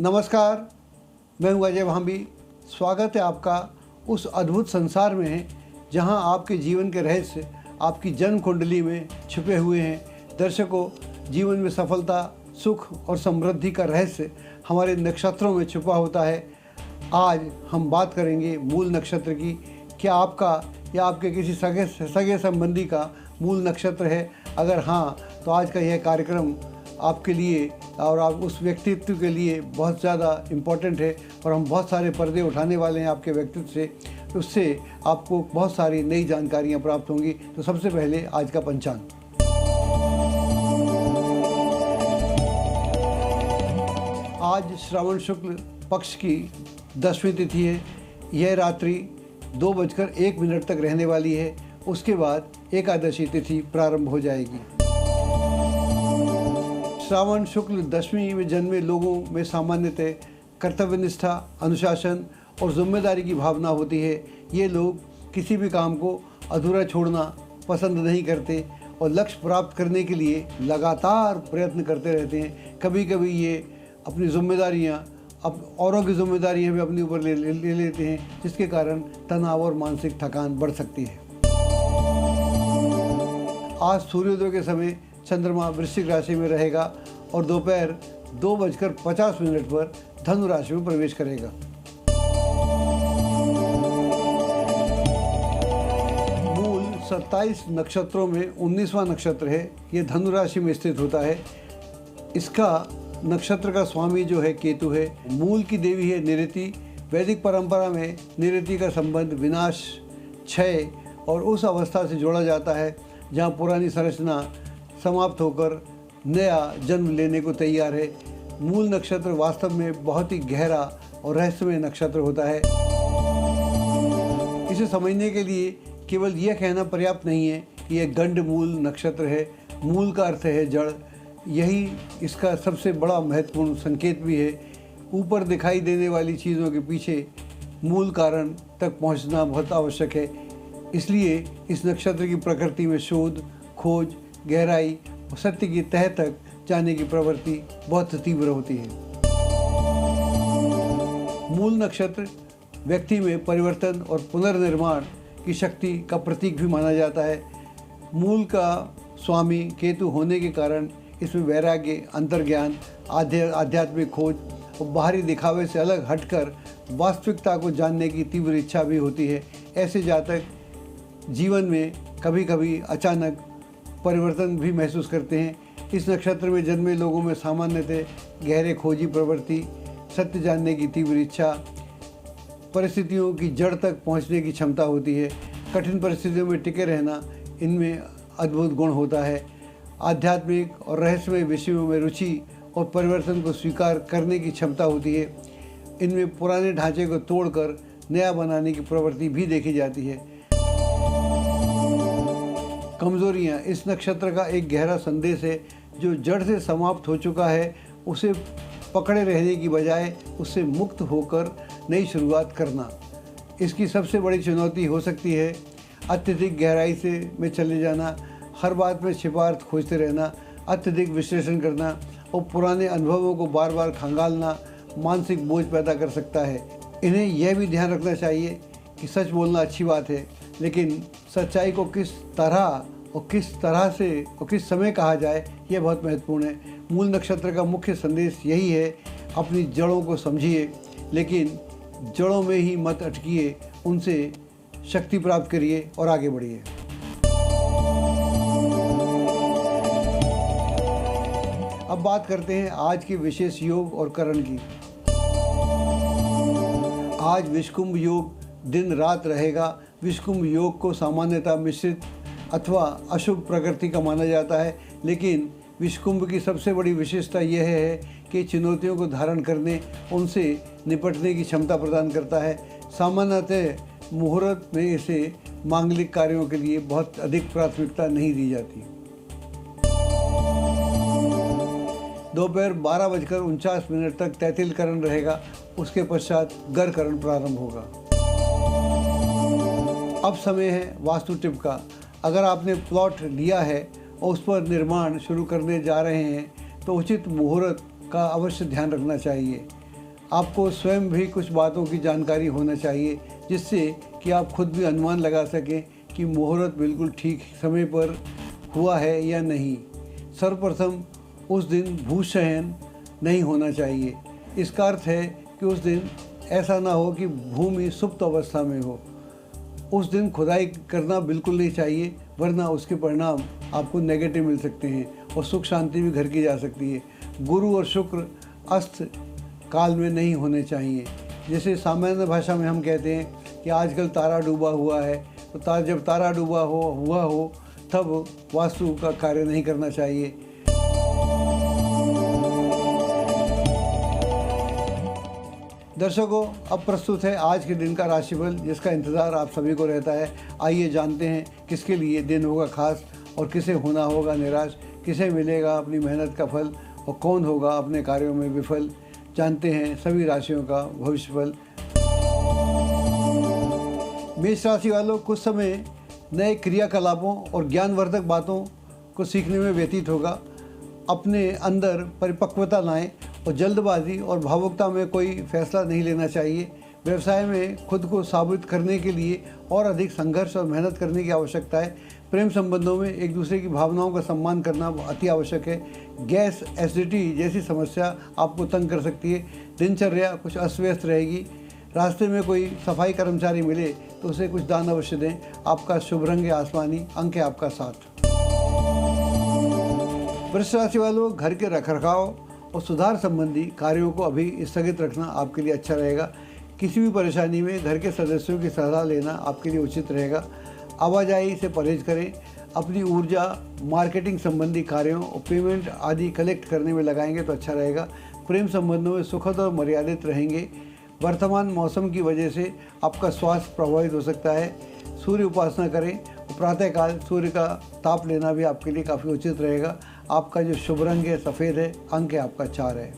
नमस्कार, मैं हूं अजय भांबी। स्वागत है आपका उस अद्भुत संसार में जहां आपके जीवन के रहस्य आपकी जन्म कुंडली में छिपे हुए हैं। दर्शकों, जीवन में सफलता, सुख और समृद्धि का रहस्य हमारे नक्षत्रों में छुपा होता है। आज हम बात करेंगे मूल नक्षत्र की। क्या आपका या आपके किसी सगे संबंधी का मूल नक्षत्र है? अगर हाँ, तो आज का यह कार्यक्रम आपके लिए और आप उस व्यक्तित्व के लिए बहुत ज़्यादा इम्पोर्टेंट है और हम बहुत सारे पर्दे उठाने वाले हैं आपके व्यक्तित्व से। उससे आपको बहुत सारी नई जानकारियाँ प्राप्त होंगी। तो सबसे पहले आज का पंचांग। आज श्रावण शुक्ल पक्ष की 10वीं तिथि है। यह रात्रि 2:01 तक रहने वाली है। उसके बाद एकादशी तिथि प्रारंभ हो जाएगी। श्रावण शुक्ल 10वीं में जन्मे लोगों में सामान्यतः कर्तव्यनिष्ठा, अनुशासन और जिम्मेदारी की भावना होती है। ये लोग किसी भी काम को अधूरा छोड़ना पसंद नहीं करते और लक्ष्य प्राप्त करने के लिए लगातार प्रयत्न करते रहते हैं। कभी कभी ये अपनी जिम्मेदारियां, औरों की जिम्मेदारियां भी अपने ऊपर ले लेते हैं, जिसके कारण तनाव और मानसिक थकान बढ़ सकती है। आज सूर्योदय के समय चंद्रमा वृश्चिक राशि में रहेगा और दोपहर 2:50 पर धनु राशि में प्रवेश करेगा। मूल 27 नक्षत्रों में 19वां नक्षत्र है। ये धनु राशि में स्थित होता है। इसका नक्षत्र का स्वामी जो है केतु है। मूल की देवी है निरति। वैदिक परंपरा में निरति का संबंध विनाश, क्षय और उस अवस्था से जोड़ा जाता है जहाँ पुरानी संरचना समाप्त होकर नया जन्म लेने को तैयार है। मूल नक्षत्र वास्तव में बहुत ही गहरा और रहस्यमय नक्षत्र होता है। इसे समझने के लिए केवल यह कहना पर्याप्त नहीं है कि यह गंड मूल नक्षत्र है। मूल का अर्थ है जड़। यही इसका सबसे बड़ा महत्वपूर्ण संकेत भी है। ऊपर दिखाई देने वाली चीज़ों के पीछे मूल कारण तक पहुंचना बहुत आवश्यक है। इसलिए इस नक्षत्र की प्रकृति में शोध, खोज, गहराई और सत्य की तह तक जाने की प्रवृत्ति बहुत तीव्र होती है। मूल नक्षत्र व्यक्ति में परिवर्तन और पुनर्निर्माण की शक्ति का प्रतीक भी माना जाता है। मूल का स्वामी केतु होने के कारण इसमें वैराग्य, अंतर्ज्ञान, आध्यात्मिक खोज और बाहरी दिखावे से अलग हटकर वास्तविकता को जानने की तीव्र इच्छा भी होती है। ऐसे जातक जीवन में कभी कभी अचानक परिवर्तन भी महसूस करते हैं। इस नक्षत्र में जन्मे लोगों में सामान्यतः गहरे खोजी प्रवृत्ति, सत्य जानने की तीव्र इच्छा, परिस्थितियों की जड़ तक पहुंचने की क्षमता होती है। कठिन परिस्थितियों में टिके रहना इनमें अद्भुत गुण होता है। आध्यात्मिक और रहस्यमय विषयों में रुचि और परिवर्तन को स्वीकार करने की क्षमता होती है। इनमें पुराने ढांचे को तोड़कर नया बनाने की प्रवृत्ति भी देखी जाती है। कमजोरियाँ इस नक्षत्र का एक गहरा संदेश है। जो जड़ से समाप्त हो चुका है उसे पकड़े रहने की बजाय उससे मुक्त होकर नई शुरुआत करना इसकी सबसे बड़ी चुनौती हो सकती है। अत्यधिक गहराई से में चले जाना, हर बात में छिपार्थ खोजते रहना, अत्यधिक विश्लेषण करना और पुराने अनुभवों को बार बार खंगालना मानसिक बोझ पैदा कर सकता है। इन्हें यह भी ध्यान रखना चाहिए कि सच बोलना अच्छी बात है, लेकिन सच्चाई को किस तरह से और किस समय कहा जाए, यह बहुत महत्वपूर्ण है। मूल नक्षत्र का मुख्य संदेश यही है, अपनी जड़ों को समझिए, लेकिन जड़ों में ही मत अटकिए, उनसे शक्ति प्राप्त करिए और आगे बढ़िए। अब बात करते हैं आज के विशेष योग और करण की। आज विषकुंभ योग दिन रात रहेगा। विषकुंभ योग को सामान्यतः मिश्रित अथवा अशुभ प्रकृति का माना जाता है, लेकिन विषकुंभ की सबसे बड़ी विशेषता यह है कि चुनौतियों को धारण करने, उनसे निपटने की क्षमता प्रदान करता है। सामान्यतः मुहूर्त में इसे मांगलिक कार्यों के लिए बहुत अधिक प्राथमिकता नहीं दी जाती। दोपहर 12:49 तक तैतिल करण रहेगा। उसके पश्चात गर करण प्रारंभ होगा। अब समय है वास्तु टिप का। अगर आपने प्लॉट लिया है और उस पर निर्माण शुरू करने जा रहे हैं तो उचित मुहूर्त का अवश्य ध्यान रखना चाहिए। आपको स्वयं भी कुछ बातों की जानकारी होना चाहिए, जिससे कि आप खुद भी अनुमान लगा सकें कि मुहूर्त बिल्कुल ठीक समय पर हुआ है या नहीं। सर्वप्रथम उस दिन भूशयन नहीं होना चाहिए। इसका अर्थ है कि उस दिन ऐसा ना हो कि भूमि सुप्त अवस्था में हो। उस दिन खुदाई करना बिल्कुल नहीं चाहिए, वरना उसके परिणाम आपको नेगेटिव मिल सकते हैं और सुख शांति भी घर की जा सकती है। गुरु और शुक्र अस्त काल में नहीं होने चाहिए। जैसे सामान्य भाषा में हम कहते हैं कि आजकल तारा डूबा हुआ है, तो जब तारा डूबा हुआ हो तब वास्तु का कार्य नहीं करना चाहिए। दर्शकों, अब प्रस्तुत है आज के दिन का राशिफल, जिसका इंतज़ार आप सभी को रहता है। आइए जानते हैं किसके लिए दिन होगा खास और किसे होना होगा निराश, किसे मिलेगा अपनी मेहनत का फल और कौन होगा अपने कार्यों में विफल। जानते हैं सभी राशियों का भविष्यफल। मेष राशि वालों, कुछ समय नए क्रियाकलापों और ज्ञानवर्धक बातों को सीखने में व्यतीत होगा। अपने अंदर परिपक्वता लाएं और जल्दबाजी और भावुकता में कोई फैसला नहीं लेना चाहिए। व्यवसाय में खुद को साबित करने के लिए और अधिक संघर्ष और मेहनत करने की आवश्यकता है। प्रेम संबंधों में एक दूसरे की भावनाओं का सम्मान करना अति आवश्यक है। गैस, एसिडिटी जैसी समस्या आपको तंग कर सकती है। दिनचर्या कुछ अस्त व्यस्त रहेगी। रास्ते में कोई सफाई कर्मचारी मिले तो उसे कुछ दान अवश्य दें। आपका शुभ रंग है आसमानी, अंक है आपका 7। वृष राशि वालों, घर के रखरखाव और सुधार संबंधी कार्यों को अभी स्थगित रखना आपके लिए अच्छा रहेगा। किसी भी परेशानी में घर के सदस्यों की सलाह लेना आपके लिए उचित रहेगा। आवाजाही से परहेज करें। अपनी ऊर्जा मार्केटिंग संबंधी कार्यों और पेमेंट आदि कलेक्ट करने में लगाएंगे तो अच्छा रहेगा। प्रेम संबंधों में सुखद और मर्यादित रहेंगे। वर्तमान मौसम की वजह से आपका स्वास्थ्य प्रभावित हो सकता है। सूर्य उपासना करें। प्रातःकाल सूर्य का ताप लेना भी आपके लिए काफ़ी उचित रहेगा। आपका जो शुभ रंग है सफ़ेद है, अंक है आपका 4 है।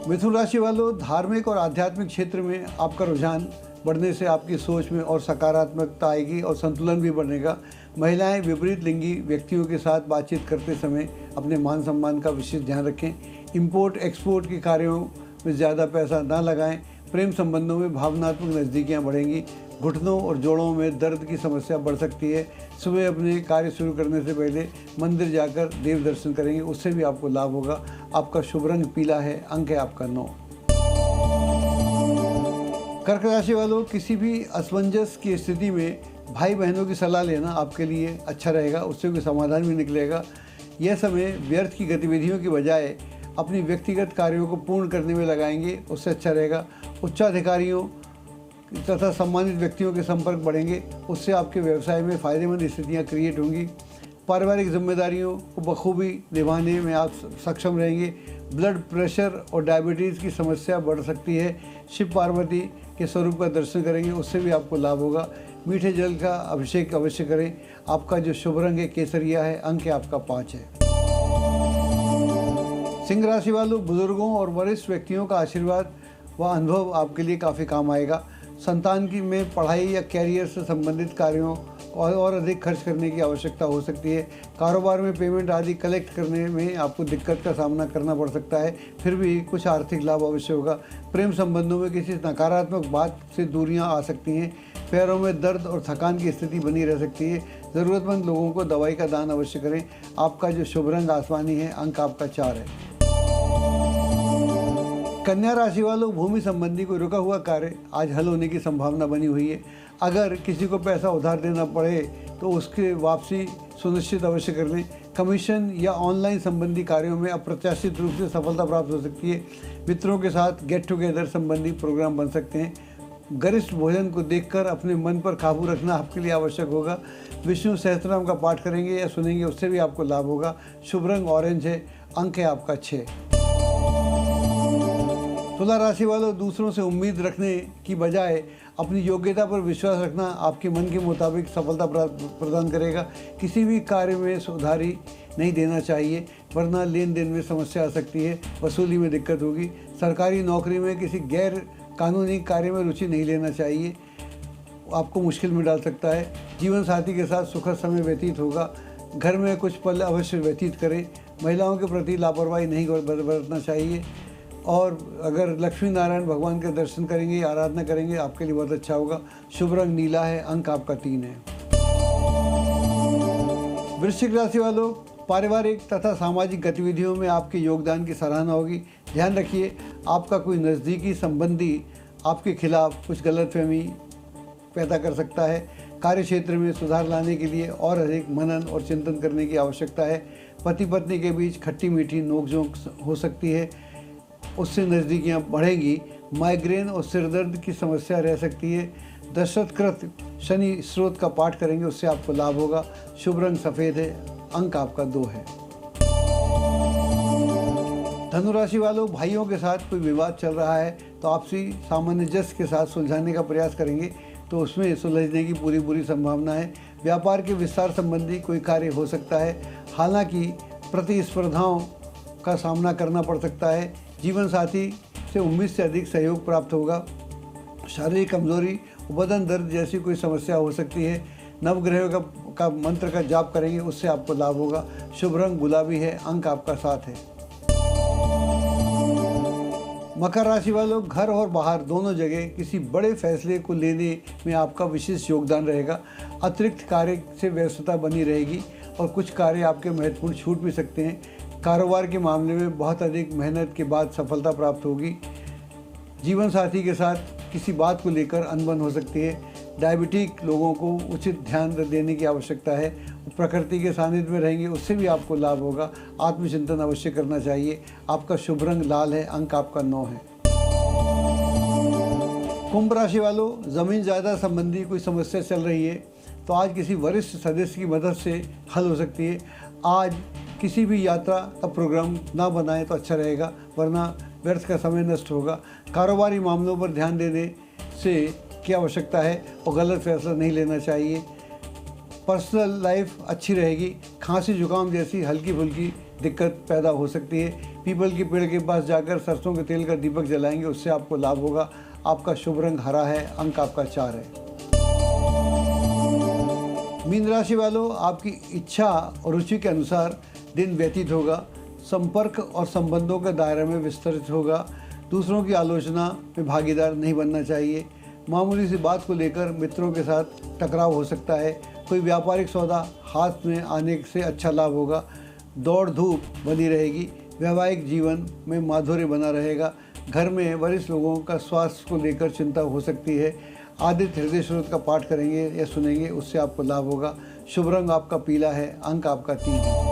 मिथुन राशि वालों, धार्मिक और आध्यात्मिक क्षेत्र में आपका रुझान बढ़ने से आपकी सोच में और सकारात्मकता आएगी और संतुलन भी बनेगा। महिलाएं विपरीत लिंगी व्यक्तियों के साथ बातचीत करते समय अपने मान सम्मान का विशेष ध्यान रखें। इंपोर्ट एक्सपोर्ट के कार्यों में ज़्यादा पैसा ना लगाएं। प्रेम संबंधों में भावनात्मक नज़दीकियाँ बढ़ेंगी। घुटनों और जोड़ों में दर्द की समस्या बढ़ सकती है। सुबह अपने कार्य शुरू करने से पहले मंदिर जाकर देव दर्शन करेंगे, उससे भी आपको लाभ होगा। आपका शुभ रंग पीला है, अंक है आपका 9। कर्क राशि वालों, किसी भी असमंजस की स्थिति में भाई बहनों की सलाह लेना आपके लिए अच्छा रहेगा, उससे कोई समाधान भी निकलेगा। यह समय व्यर्थ की गतिविधियों की बजाय अपनी व्यक्तिगत कार्यों को पूर्ण करने में लगाएंगे, उससे अच्छा रहेगा। उच्चाधिकारियों तथा सम्मानित व्यक्तियों के संपर्क बढ़ेंगे, उससे आपके व्यवसाय में फ़ायदेमंद स्थितियाँ क्रिएट होंगी। पारिवारिक जिम्मेदारियों को बखूबी निभाने में आप सक्षम रहेंगे। ब्लड प्रेशर और डायबिटीज़ की समस्या बढ़ सकती है। शिव पार्वती के स्वरूप का दर्शन करेंगे, उससे भी आपको लाभ होगा। मीठे जल का अभिषेक अवश्य करें। आपका जो शुभ रंग है केसरिया है, अंक है आपका 5 है। सिंह राशि वालों, बुजुर्गों और वरिष्ठ व्यक्तियों का आशीर्वाद व अनुभव आपके लिए काफ़ी काम आएगा। संतान की में पढ़ाई या कैरियर से संबंधित कार्यों और अधिक खर्च करने की आवश्यकता हो सकती है। कारोबार में पेमेंट आदि कलेक्ट करने में आपको दिक्कत का सामना करना पड़ सकता है, फिर भी कुछ आर्थिक लाभ अवश्य होगा। प्रेम संबंधों में किसी नकारात्मक बात से दूरियां आ सकती हैं। पैरों में दर्द और थकान की स्थिति बनी रह सकती है। ज़रूरतमंद लोगों को दवाई का दान अवश्य करें। आपका जो शुभ रंग आसमानी है, अंक आपका 4 है। कन्या राशि वालों, भूमि संबंधी कोई रुका हुआ कार्य आज हल होने की संभावना बनी हुई है। अगर किसी को पैसा उधार देना पड़े तो उसके वापसी सुनिश्चित अवश्य कर लें। कमीशन या ऑनलाइन संबंधी कार्यों में अप्रत्याशित रूप से सफलता प्राप्त हो सकती है। मित्रों के साथ गेट टुगेदर संबंधी प्रोग्राम बन सकते हैं। गरिष्ठ भोजन को देखकर अपने मन पर काबू रखना आपके लिए आवश्यक होगा। विष्णु सहस्त्रनाम का पाठ करेंगे या सुनेंगे, उससे भी आपको लाभ होगा। शुभ रंग ऑरेंज है, अंक है आपका 6। तुला राशि वालों, दूसरों से उम्मीद रखने की बजाय अपनी योग्यता पर विश्वास रखना आपके मन के मुताबिक सफलता प्रदान करेगा। किसी भी कार्य में उधारी नहीं देना चाहिए, वरना लेन देन में समस्या आ सकती है, वसूली में दिक्कत होगी। सरकारी नौकरी में किसी गैर कानूनी कार्य में रुचि नहीं लेना चाहिए, आपको मुश्किल में डाल सकता है। जीवन साथी के साथ सुखद समय व्यतीत होगा। घर में कुछ पल अवश्य व्यतीत करें। महिलाओं के प्रति लापरवाही नहीं बरतना चाहिए। और अगर लक्ष्मी नारायण भगवान के दर्शन करेंगे, आराधना करेंगे, आपके लिए बहुत अच्छा होगा। शुभ रंग नीला है, अंक आपका 3 है। वृश्चिक राशि वालों, पारिवारिक तथा सामाजिक गतिविधियों में आपके योगदान की सराहना होगी। ध्यान रखिए, आपका कोई नज़दीकी संबंधी आपके खिलाफ कुछ गलतफहमी पैदा कर सकता है। कार्य क्षेत्र में सुधार लाने के लिए और अधिक मनन और चिंतन करने की आवश्यकता है। पति पत्नी के बीच खट्टी मीठी नोकझोंक हो सकती है, उससे नज़दीकियाँ बढ़ेंगी। माइग्रेन और सिरदर्द की समस्या रह सकती है। दशरथकृत शनि स्रोत का पाठ करेंगे, उससे आपको लाभ होगा। शुभ रंग सफ़ेद है, अंक आपका 2 है। धनुराशि वालों, भाइयों के साथ कोई विवाद चल रहा है तो आपसी सामंजस्य के साथ सुलझाने का प्रयास करेंगे तो उसमें सुलझने की पूरी संभावना है। व्यापार के विस्तार संबंधी कोई कार्य हो सकता है, हालांकि प्रतिस्पर्धाओं का सामना करना पड़ सकता है। जीवन साथी से उम्मीद से अधिक सहयोग प्राप्त होगा। शारीरिक कमजोरी, बदन दर्द जैसी कोई समस्या हो सकती है। नवग्रहों का मंत्र का जाप करेंगे, उससे आपको लाभ होगा। शुभ रंग गुलाबी है, अंक आपका 7 है। मकर राशि वालों, घर और बाहर दोनों जगह किसी बड़े फैसले को लेने में आपका विशेष योगदान रहेगा। अतिरिक्त कार्य से व्यस्तता बनी रहेगी और कुछ कार्य आपके महत्वपूर्ण छूट भी सकते हैं। कारोबार के मामले में बहुत अधिक मेहनत के बाद सफलता प्राप्त होगी। जीवन साथी के साथ किसी बात को लेकर अनबन हो सकती है। डायबिटिक लोगों को उचित ध्यान देने की आवश्यकता है। प्रकृति के सानिध्य में रहेंगे, उससे भी आपको लाभ होगा। आत्मचिंतन अवश्य करना चाहिए। आपका शुभ रंग लाल है, अंक आपका 9 है। कुंभ राशि वालों, ज़मीन जायदाद संबंधी कोई समस्या चल रही है तो आज किसी वरिष्ठ सदस्य की मदद से हल हो सकती है। आज किसी भी यात्रा का प्रोग्राम ना बनाएं तो अच्छा रहेगा, वरना व्यर्थ का समय नष्ट होगा। कारोबारी मामलों पर ध्यान देने से की आवश्यकता है और गलत फैसला नहीं लेना चाहिए। पर्सनल लाइफ अच्छी रहेगी। खांसी जुकाम जैसी हल्की फुल्की दिक्कत पैदा हो सकती है। पीपल के पेड़ के पास जाकर सरसों के तेल का दीपक जलाएंगे, उससे आपको लाभ होगा। आपका शुभ रंग हरा है, अंक आपका 4 है। मीन राशि वालों, आपकी इच्छा और रुचि के अनुसार दिन व्यतीत होगा। संपर्क और संबंधों के दायरे में विस्तृत होगा। दूसरों की आलोचना में भागीदार नहीं बनना चाहिए। मामूली सी बात को लेकर मित्रों के साथ टकराव हो सकता है। कोई व्यापारिक सौदा हाथ में आने से अच्छा लाभ होगा। दौड़ धूप बनी रहेगी। वैवाहिक जीवन में माधुर्य बना रहेगा। घर में वरिष्ठ लोगों का स्वास्थ्य को लेकर चिंता हो सकती है। आदित्य हृदय स्रोत का पाठ करेंगे या सुनेंगे, उससे आपको लाभ होगा। शुभ रंग आपका पीला है, अंक आपका 3 है।